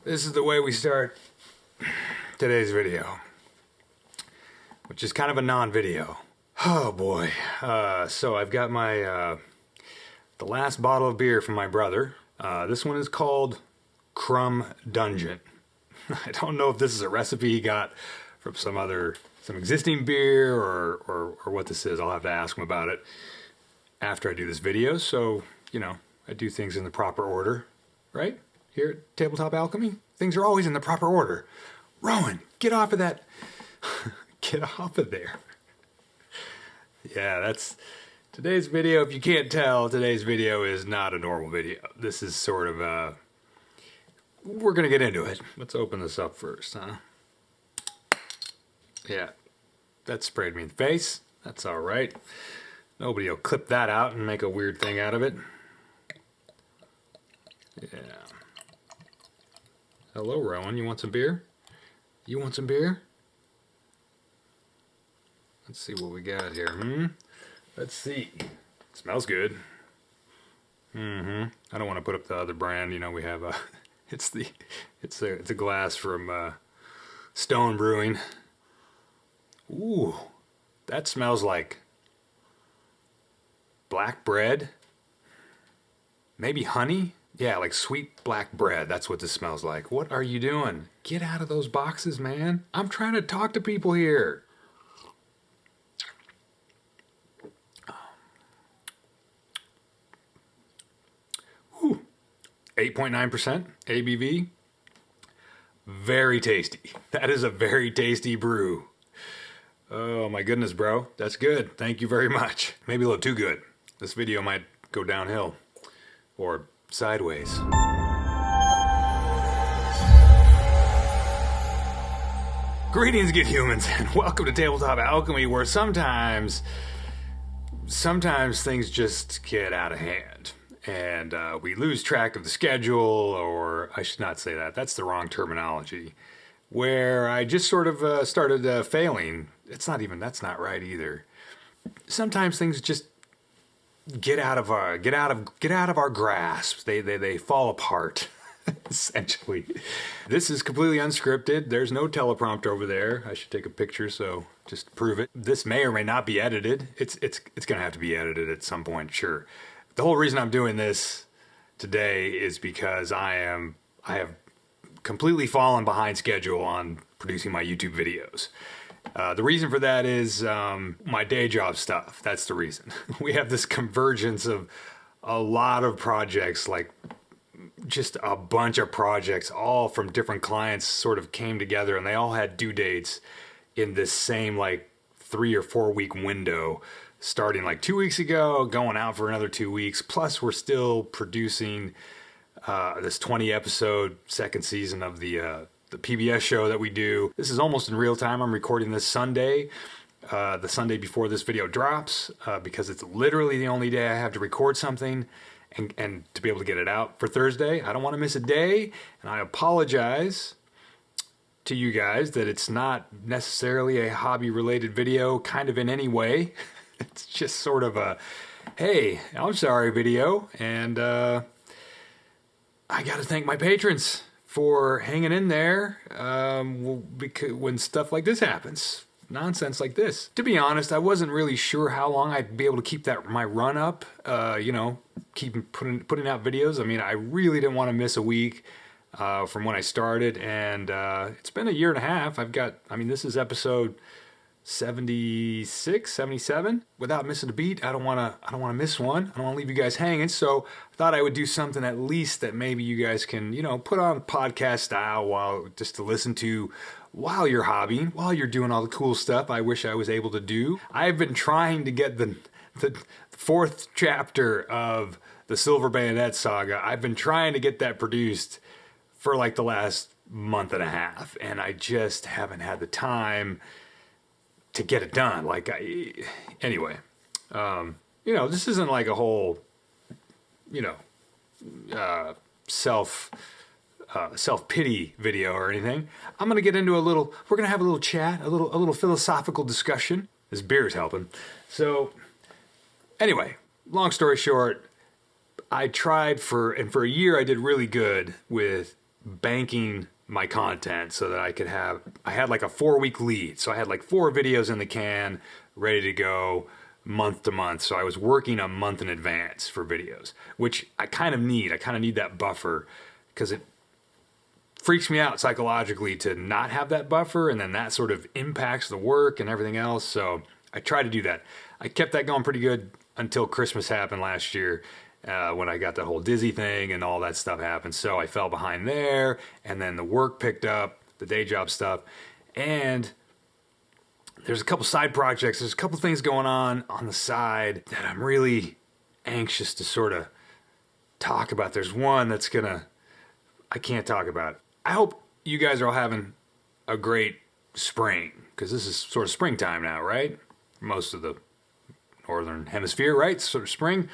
This is the way we start today's video, which is kind of a non-video. Oh boy. So I've got my the last bottle of beer from my brother. This one is called Crumb Dungeon. I don't know if this is a recipe he got from some existing beer or what this is. I'll have to ask him about it after I do this video. So, you know, I do things in the proper order, right? Here at Tabletop Alchemy, things are always in the proper order. Rowan, get off of that. Get off of there. Yeah, that's today's video. If you can't tell, today's video is not a normal video. This is sort of we're gonna get into it. Let's open this up first, huh? Yeah, that sprayed me in the face. That's all right. Nobody will clip that out and make a weird thing out of it. Yeah. Hello, Rowan. You want some beer? You want some beer? Let's see what we got here. Let's see. Smells good. I don't want to put up the other brand. You know, we have a. It's a glass from Stone Brewing. Ooh, that smells like black bread. Maybe honey. Yeah, like sweet black bread. That's what this smells like. What are you doing? Get out of those boxes, man. I'm trying to talk to people here. Ooh, 8.9% ABV. Very tasty. That is a very tasty brew. Oh my goodness, bro. That's good. Thank you very much. Maybe a little too good. This video might go downhill. Or sideways. Greetings, good humans, and welcome to Tabletop Alchemy, where sometimes things just get out of hand, and we lose track of the schedule, or I should not say that. That's the wrong terminology. Where I just sort of started failing. That's not right either. Sometimes things just get out of our grasp. They fall apart. Essentially. This is completely unscripted. There's no teleprompter over there. I should take a picture so just to prove it. This may or may not be edited. It's gonna have to be edited at some point, sure. The whole reason I'm doing this today is because I have completely fallen behind schedule on producing my YouTube videos. The reason for that is my day job stuff. That's the reason. We have this convergence of a lot of projects, like just a bunch of projects, all from different clients sort of came together, and they all had due dates in this same like 3 or 4 week window, starting like 2 weeks ago, going out for another 2 weeks. Plus we're still producing this 20 episode second season of the PBS show that we do. This is almost in real time. I'm recording this Sunday, the Sunday before this video drops, because it's literally the only day I have to record something and to be able to get it out for Thursday. I don't want to miss a day, and I apologize to you guys that it's not necessarily a hobby-related video kind of in any way. It's just sort of a, hey, I'm sorry video, and I got to thank my patrons for hanging in there because when stuff like this happens, nonsense like this. To be honest, I wasn't really sure how long I'd be able to keep my run up, you know, keep putting out videos. I mean, I really didn't want to miss a week from when I started, and it's been a year and a half. This is episode 76, 77. Without missing a beat, I don't want to miss one. I don't want to leave you guys hanging. So I thought I would do something at least that maybe you guys can, you know, put on podcast style just to listen to while you're hobbying, while you're doing all the cool stuff I wish I was able to do. I've been trying to get the fourth chapter of the Silver Bayonet saga. I've been trying to get that produced for like the last month and a half, and I just haven't had the time to get it done. Anyway, you know, this isn't like a whole, you know, self-pity video or anything. I'm going to get into we're going to have a little chat, a little philosophical discussion. This beer is helping. So anyway, long story short, I tried for a year I did really good with banking my content so that I had like a 4-week lead. So I had like 4 videos in the can ready to go month to month. So I was working a month in advance for videos, which I kind of need. I kind of need that buffer because it freaks me out psychologically to not have that buffer, and then that sort of impacts the work and everything else. So I try to do that. I kept that going pretty good until Christmas happened last year, when I got the whole dizzy thing and all that stuff happened. So I fell behind there, and then the work picked up, the day job stuff, and there's a couple side projects. There's a couple things going on the side that I'm really anxious to sort of talk about. There's one that's I can't talk about it. I hope you guys are all having a great spring, because this is sort of springtime now, right? Most of the northern hemisphere, right? Sort of spring.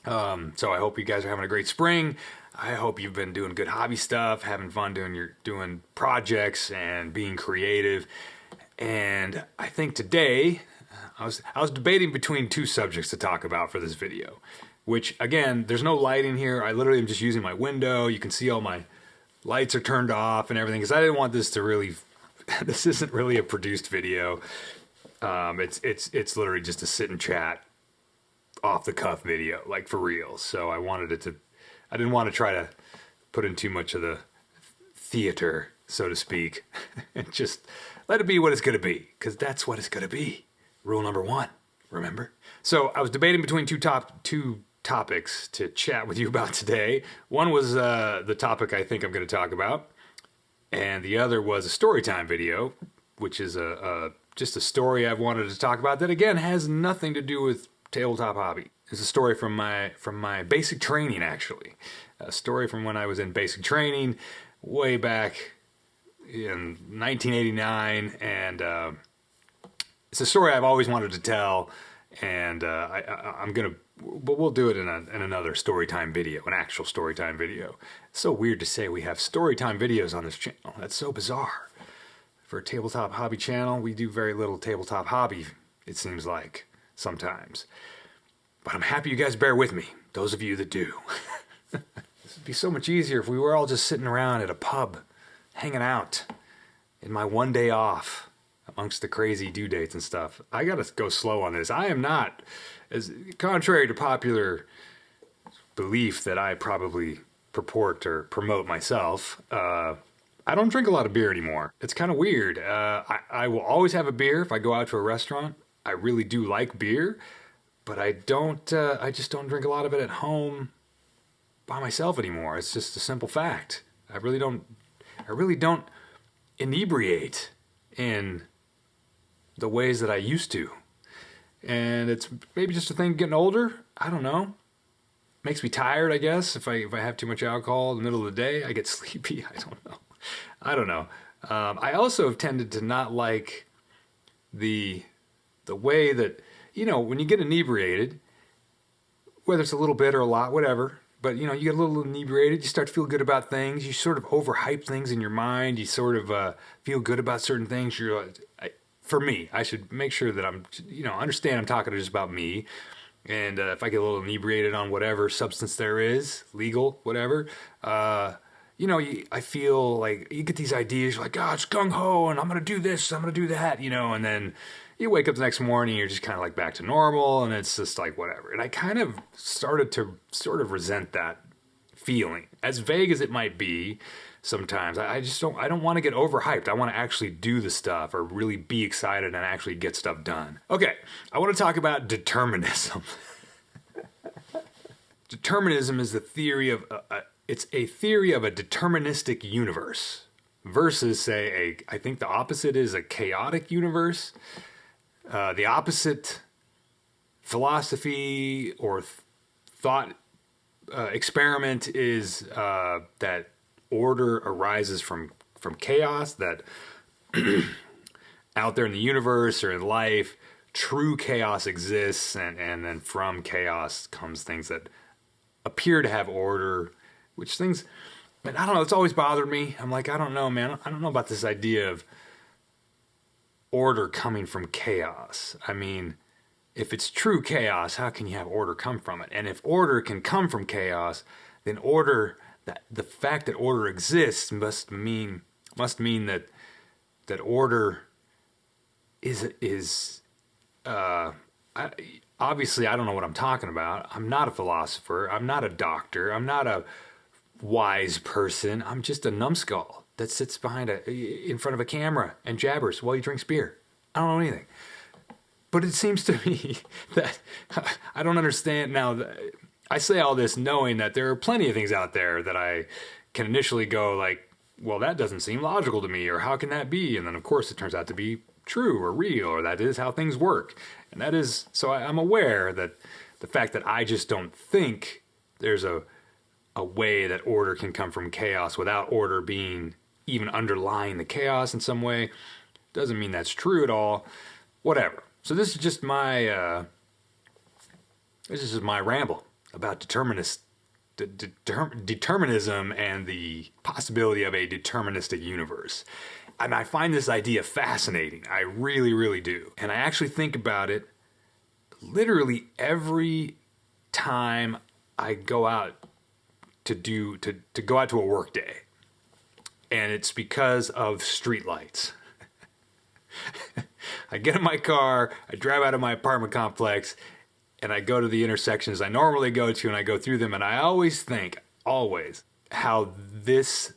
So I hope you guys are having a great spring. I hope you've been doing good hobby stuff, having fun doing projects and being creative. And I think today I was debating between 2 subjects to talk about for this video, which again, there's no lighting here. I literally am just using my window. You can see all my lights are turned off and everything, because I didn't want this to really, this isn't really a produced video. It's literally just a sit and chat, off the cuff video, like for real. So I didn't want to try to put in too much of the theater, so to speak, and just let it be what it's going to be, because that's what it's going to be. Rule number 1, remember? So I was debating between two topics to chat with you about today. One was the topic I think I'm going to talk about, and the other was a story time video, which is just a story I've wanted to talk about that, again, has nothing to do with tabletop hobby. It's a story from my basic training, actually. A story from when I was in basic training way back in 1989, and it's a story I've always wanted to tell, and but we'll do it in another storytime video, an actual storytime video. It's so weird to say we have storytime videos on this channel. That's so bizarre. For a tabletop hobby channel, we do very little tabletop hobby, it seems like, sometimes. But I'm happy you guys bear with me, those of you that do. This would be so much easier if we were all just sitting around at a pub, hanging out, in my one day off, amongst the crazy due dates and stuff. I gotta go slow on this. I am not, as contrary to popular belief that I probably purport or promote myself, I don't drink a lot of beer anymore. It's kind of weird. I will always have a beer if I go out to a restaurant. I really do like beer, but I just don't drink a lot of it at home by myself anymore. It's just a simple fact. I really don't inebriate in the ways that I used to. And it's maybe just a thing getting older. I don't know. Makes me tired, I guess. If I have too much alcohol in the middle of the day, I get sleepy. I don't know. I also have tended to not like the way that, when you get inebriated, whether it's a little bit or a lot, whatever, but, you get a little inebriated, you start to feel good about things, you sort of overhype things in your mind, you sort of feel good about certain things. For me, I should make sure that I'm, understand I'm talking just about me, and if I get a little inebriated on whatever substance there is, legal, whatever, I feel like you get these ideas, you're like, oh, it's gung-ho, and I'm going to do this, I'm going to do that, and then you wake up the next morning, you're just kind of like back to normal, and it's just like whatever. And I kind of started to sort of resent that feeling, as vague as it might be sometimes. I don't want to get overhyped. I want to actually do the stuff or really be excited and actually get stuff done. Okay, I want to talk about determinism. Determinism is the theory of it's a theory of a deterministic universe versus, say, I think the opposite is a chaotic universe. The opposite philosophy or thought experiment is that order arises from chaos, that out there in the universe or in life, true chaos exists, and then from chaos comes things that appear to have order, which things, man, I don't know, it's always bothered me. I'm like, I don't know, man. I don't know about this idea of order coming from chaos. I mean, if it's true chaos, how can you have order come from it? And if order can come from chaos, then order that the fact that order exists must mean that order is I, obviously I don't know what I'm talking about. I'm not a philosopher. I'm not a doctor. I'm not a wise person. I'm just a numbskull that sits in front of a camera and jabbers while he drinks beer. I don't know anything. But it seems to me that I don't understand now. I say all this knowing that there are plenty of things out there that I can initially go like, well, that doesn't seem logical to me, or how can that be? And then of course it turns out to be true or real, or that is how things work. And that is, so I'm aware that the fact that I just don't think there's a way that order can come from chaos without order being even underlying the chaos in some way doesn't mean that's true at all. Whatever. So this is just my ramble about determinism and the possibility of a deterministic universe. And I find this idea fascinating. I really, really do. And I actually think about it literally every time I go out to go out to a work day. And it's because of streetlights. I get in my car, I drive out of my apartment complex, and I go to the intersections I normally go to, and I go through them, and I always think, how this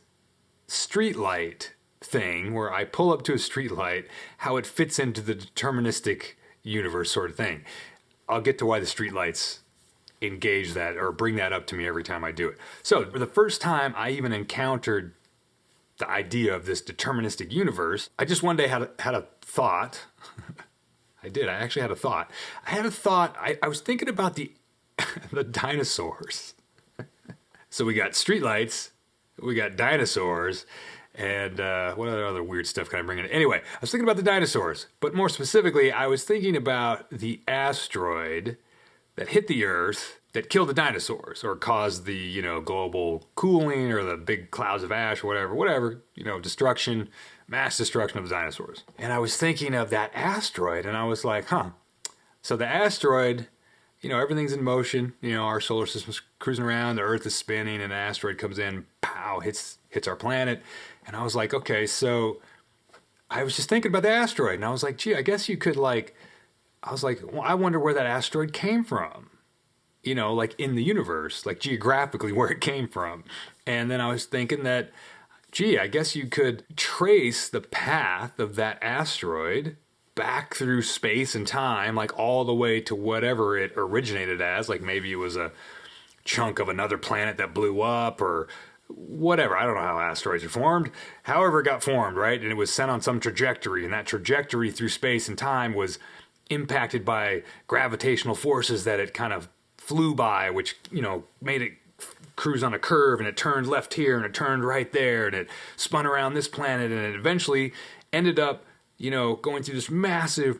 streetlight thing, where I pull up to a streetlight, how it fits into the deterministic universe sort of thing. I'll get to why the streetlights engage that or bring that up to me every time I do it. So for the first time I even encountered the idea of this deterministic universe, I just one day had a thought. I actually had a thought. I was thinking about the dinosaurs. So we got streetlights, we got dinosaurs, and what other weird stuff can I bring in? Anyway, I was thinking about the dinosaurs, but more specifically, I was thinking about the asteroid that hit the Earth that killed the dinosaurs or caused the, global cooling or the big clouds of ash or whatever, destruction, mass destruction of the dinosaurs. And I was thinking of that asteroid, and I was like, so the asteroid, everything's in motion, our solar system's cruising around, the Earth is spinning, and an asteroid comes in, pow, hits our planet. And I was like, okay, so I was just thinking about the asteroid, and I was like, gee, I guess you could well, I wonder where that asteroid came from. Like in the universe, like geographically where it came from. And then I was thinking that, gee, I guess you could trace the path of that asteroid back through space and time, like all the way to whatever it originated as. Like maybe it was a chunk of another planet that blew up or whatever. I don't know how asteroids are formed. However it got formed, right? And it was sent on some trajectory, and that trajectory through space and time was impacted by gravitational forces that it kind of flew by, which, made it cruise on a curve, and it turned left here and it turned right there, and it spun around this planet, and it eventually ended up, going through this massive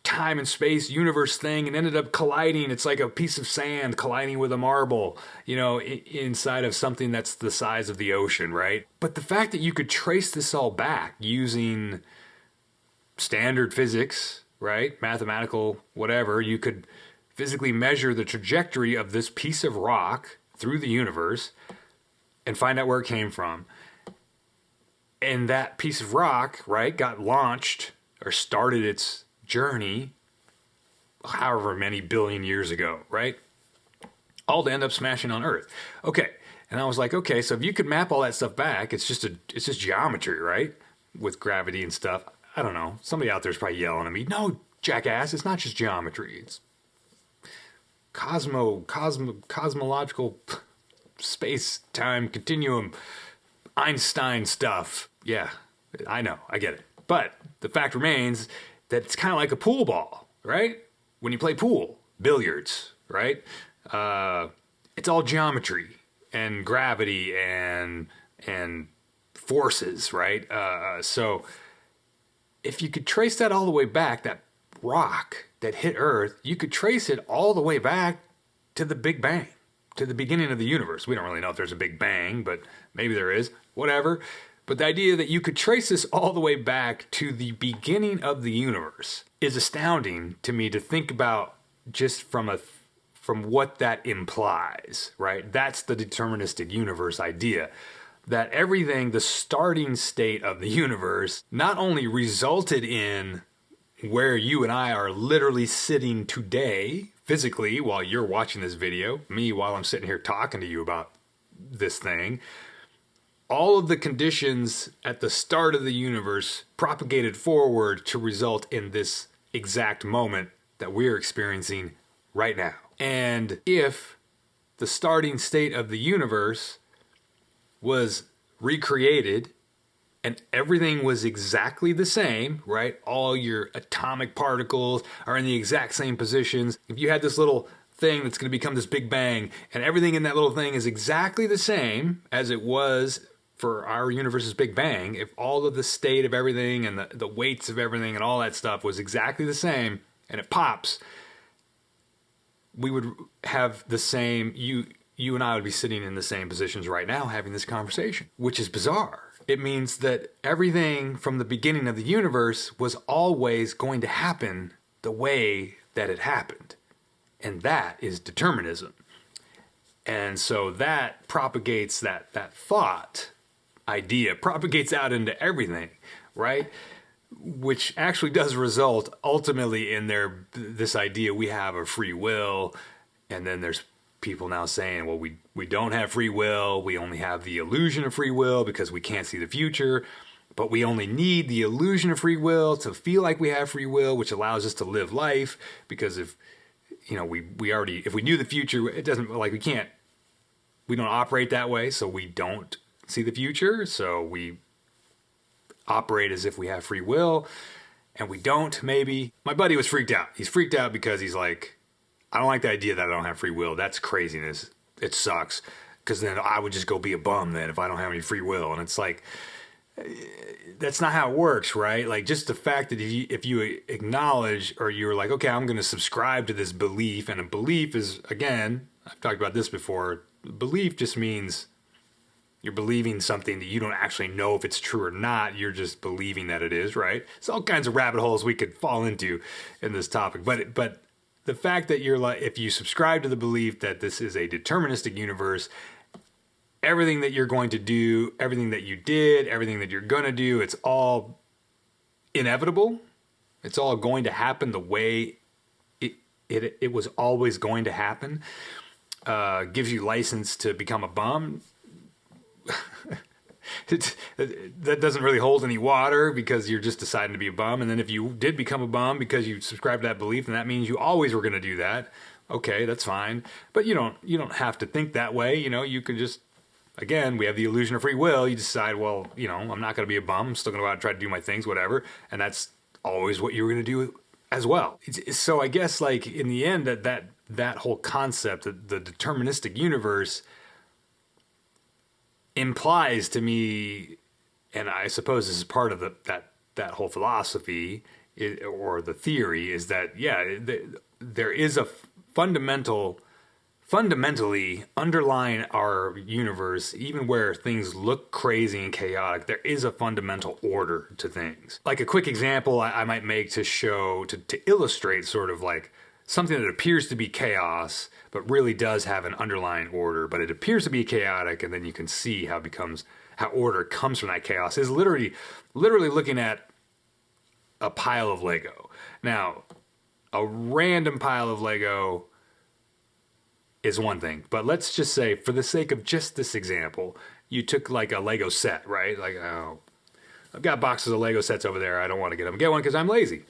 time and space universe thing and ended up colliding. It's like a piece of sand colliding with a marble, inside of something that's the size of the ocean, right? But the fact that you could trace this all back using standard physics, right? Mathematical, whatever, you could physically measure the trajectory of this piece of rock through the universe and find out where it came from. And that piece of rock, right, got launched or started its journey however many billion years ago, right? All to end up smashing on Earth. Okay. And I was like, okay, so if you could map all that stuff back, it's just geometry, right? With gravity and stuff. I don't know. Somebody out there's probably yelling at me. No, jackass, it's not just geometry. It's cosmological space-time continuum, Einstein stuff. Yeah, I know, I get it. But the fact remains that it's kind of like a pool ball, right? When you play pool, billiards, right? It's all geometry and gravity and forces, right? So if you could trace that all the way back, that rock that hit Earth, you could trace it all the way back to the Big Bang, to the beginning of the universe. We don't really know if there's a Big Bang, but maybe there is, whatever. But the idea that you could trace this all the way back to the beginning of the universe is astounding to me to think about just from from what that implies, right? That's the deterministic universe idea. That everything, the starting state of the universe, not only resulted in where you and I are literally sitting today, physically, while you're watching this video, me while I'm sitting here talking to you about this thing, all of the conditions at the start of the universe propagated forward to result in this exact moment that we're experiencing right now. And if the starting state of the universe was recreated and everything was exactly the same, right? All your atomic particles are in the exact same positions. If you had this little thing that's going to become this big bang and everything in that little thing is exactly the same as it was for our universe's big bang, if all of the state of everything and the weights of everything and all that stuff was exactly the same and it pops, we would have the same, you and I would be sitting in the same positions right now having this conversation, which is bizarre. It means that everything from the beginning of the universe was always going to happen the way that it happened. And that is determinism. And so that propagates, that thought idea propagates out into everything, right? Which actually does result ultimately in this idea we have a free will, and then there's people now saying, well, we don't have free will, we only have the illusion of free will because we can't see the future, but we only need the illusion of free will to feel like we have free will, which allows us to live life, because if we already, if we knew the future, it doesn't, like, we don't operate that way, so we don't see the future, so we operate as if we have free will, and we don't, maybe. My buddy was freaked out. He's freaked out because he's like, I don't like the idea that I don't have free will. That's craziness. It sucks. Because then I would just go be a bum then if I don't have any free will. And it's like, that's not how it works, right? Like, just the fact that if you acknowledge, or you're like, okay, I'm going to subscribe to this belief, and a belief is, again, I've talked about this before, belief just means you're believing something that you don't actually know if it's true or not. You're just believing that it is, right? There's all kinds of rabbit holes we could fall into in this topic. But the fact that you're like, if you subscribe to the belief that this is a deterministic universe, everything that you're going to do, everything that you did, everything that you're going to do, it's all inevitable. It's all going to happen the way it was always going to happen. Gives you license to become a bum. That doesn't really hold any water, because you're just deciding to be a bum. And then if you did become a bum because you subscribe to that belief, then that means you always were going to do that. Okay, that's fine. But you don't have to think that way. You can just, again, we have the illusion of free will. You decide, well, I'm not going to be a bum. I'm still going to go out and try to do my things, whatever. And that's always what you were going to do as well. So I guess, like, in the end, that whole concept, the deterministic universe, implies to me, and I suppose this is part of that whole philosophy or the theory, is that, yeah, there is a fundamentally underlying our universe, even where things look crazy and chaotic, there is a fundamental order to things. Like, a quick example I might make to illustrate sort of like something that appears to be chaos, but really does have an underlying order, but it appears to be chaotic, and then you can see how order comes from that chaos, is literally looking at a pile of Lego. Now, a random pile of Lego is one thing, but let's just say, for the sake of just this example, you took like a Lego set, right? Like, oh, I've got boxes of Lego sets over there. I don't want to get one because I'm lazy,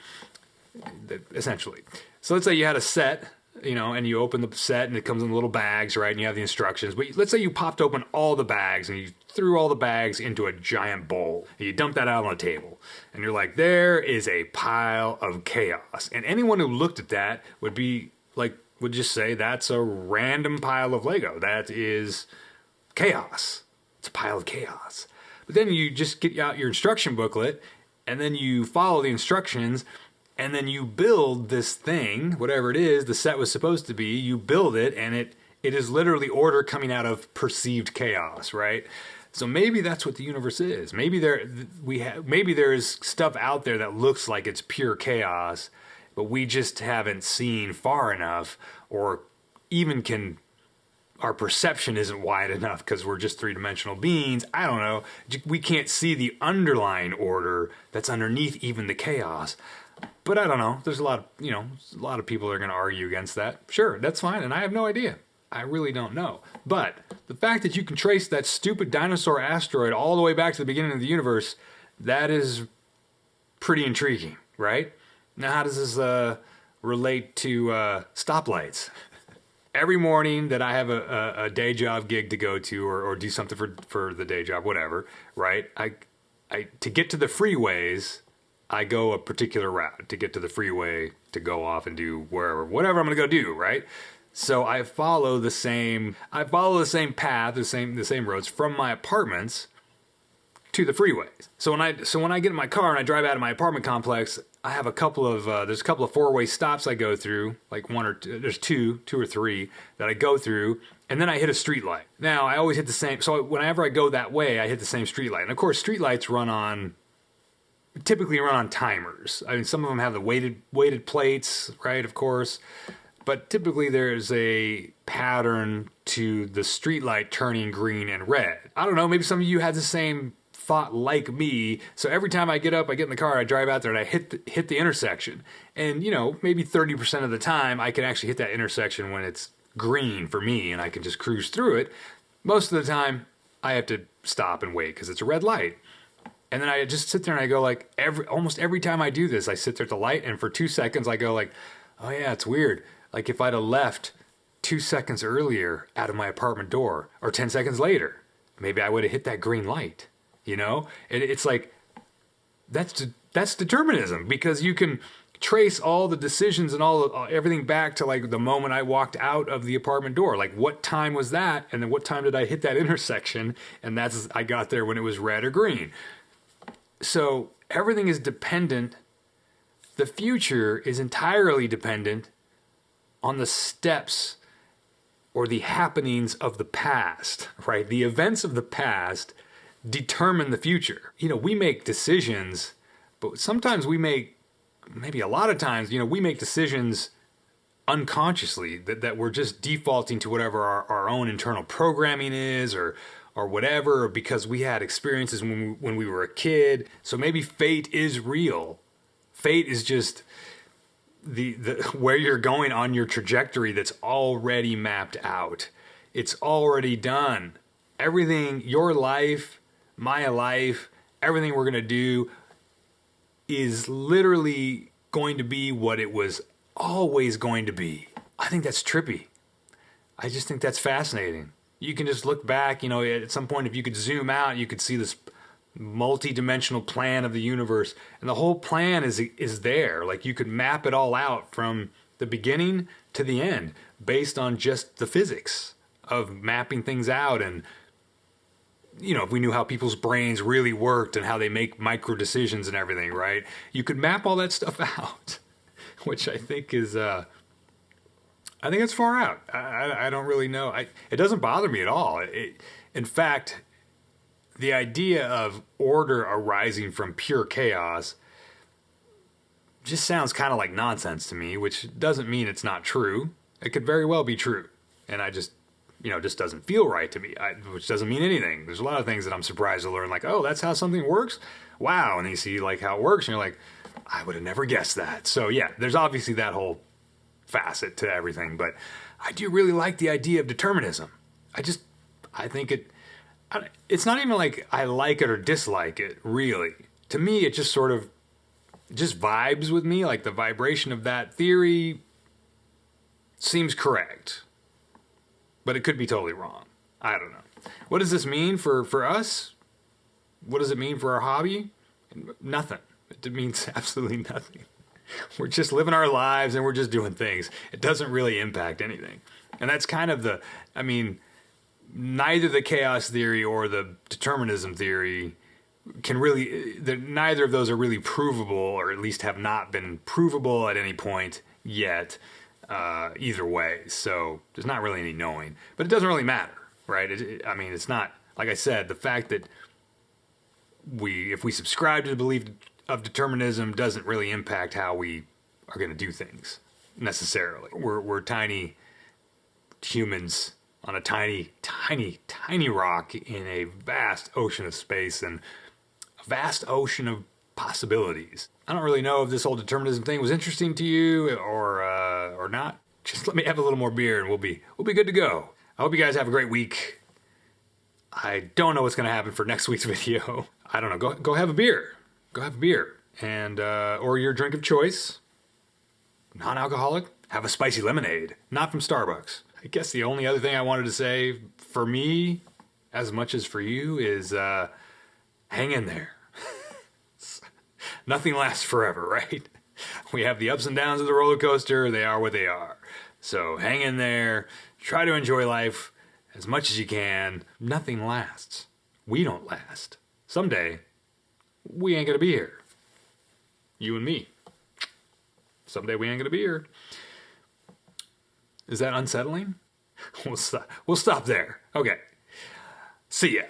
essentially. So let's say you had a set, and you open the set and it comes in little bags, right? And you have the instructions. But let's say you popped open all the bags and you threw all the bags into a giant bowl. And you dump that out on the table. And you're like, there is a pile of chaos. And anyone who looked at that would just say, that's a random pile of Lego. That is chaos. It's a pile of chaos. But then you just get out your instruction booklet, and then you follow the instructions, and then you build this thing, whatever it is the set was supposed to be. You build it, and it is literally order coming out of perceived chaos, right? So maybe that's what the universe is. Maybe there is stuff out there that looks like it's pure chaos, but we just haven't seen far enough or even can, our perception isn't wide enough because we're just three-dimensional beings. I don't know. We can't see the underlying order that's underneath even the chaos. But I don't know. There's a lot of people are going to argue against that. Sure, that's fine. And I have no idea. I really don't know. But the fact that you can trace that stupid dinosaur asteroid all the way back to the beginning of the universe, that is pretty intriguing, right? Now, how does this relate to stoplights? Every morning that I have a day job gig to go to or do something for the day job, whatever, right? I to get to the freeways, I go a particular route to get to the freeway to go off and do whatever I'm going to go do, right? So I follow the same path, the same roads from my apartments to the freeways. So when I get in my car and I drive out of my apartment complex, I have there's a couple of four-way stops I go through, like there's two or three that I go through, and then I hit a street light. Now I always hit the same, so whenever I go that way, I hit the same street light. And of course, street lights typically run on timers. I mean, some of them have the weighted plates, right? Of course. But typically there's a pattern to the streetlight turning green and red. I don't know, maybe some of you had the same thought like me. So every time I get up, I get in the car, I drive out there and I hit the intersection. And, maybe 30% of the time I can actually hit that intersection when it's green for me and I can just cruise through it. Most of the time I have to stop and wait because it's a red light. And then I just sit there and I go like, almost every time I do this, I sit there at the light and for 2 seconds I go like, oh yeah, it's weird. Like if I'd have left 2 seconds earlier out of my apartment door or 10 seconds later, maybe I would have hit that green light, It's like, that's determinism because you can trace all the decisions and everything back to like the moment I walked out of the apartment door. Like what time was that? And then what time did I hit that intersection? And I got there when it was red or green. So everything is dependent. The future is entirely dependent on the steps or the happenings of the past, right? The events of the past determine the future. We make decisions, but sometimes maybe a lot of times, we make decisions unconsciously that we're just defaulting to whatever our own internal programming is or whatever, or because we had experiences when we were a kid. So maybe fate is real. Fate is just the where you're going on your trajectory that's already mapped out. It's already done. Everything, your life, my life, everything we're going to do is literally going to be what it was always going to be. I think that's trippy. I just think that's fascinating. You can just look back, at some point, if you could zoom out, you could see this multi-dimensional plan of the universe, and the whole plan is there. Like you could map it all out from the beginning to the end based on just the physics of mapping things out. And if we knew how people's brains really worked and how they make micro decisions and everything, right? You could map all that stuff out, which I think is I think it's far out. I don't really know. It doesn't bother me at all. In fact, the idea of order arising from pure chaos just sounds kind of like nonsense to me, which doesn't mean it's not true. It could very well be true. And I just, just doesn't feel right to me, which doesn't mean anything. There's a lot of things that I'm surprised to learn, like, oh, that's how something works? Wow. And you see like how it works and you're like, I would have never guessed that. So yeah, there's obviously that whole facet to everything, but I do really like the idea of determinism. I think it's not even like I like it or dislike it, really. To me, it just sort of just vibes with me, like the vibration of that theory seems correct, but it could be totally wrong. I don't know. What does this mean for us? What does it mean for our hobby? Nothing. It means absolutely nothing. We're just living our lives and we're just doing things. It doesn't really impact anything. And that's kind of neither the chaos theory or the determinism theory neither of those are really provable, or at least have not been provable at any point yet, either way. So there's not really any knowing, but it doesn't really matter, right? It's not, like I said, the fact that if we subscribe to the belief of determinism doesn't really impact how we are going to do things necessarily. We're tiny humans on a tiny, tiny, tiny rock in a vast ocean of space and a vast ocean of possibilities. I don't really know if this whole determinism thing was interesting to you or not. Just let me have a little more beer and we'll be good to go. I hope you guys have a great week. I don't know what's going to happen for next week's video. I don't know. Go have a beer. Go have a beer. And or your drink of choice. Non-alcoholic. Have a spicy lemonade. Not from Starbucks. I guess the only other thing I wanted to say for me, as much as for you, is hang in there. Nothing lasts forever, right? We have the ups and downs of the roller coaster. They are what they are. So hang in there. Try to enjoy life as much as you can. Nothing lasts. We don't last. Someday, we ain't gonna be here. You and me. Someday we ain't gonna be here. Is that unsettling? We'll stop there. Okay. See ya.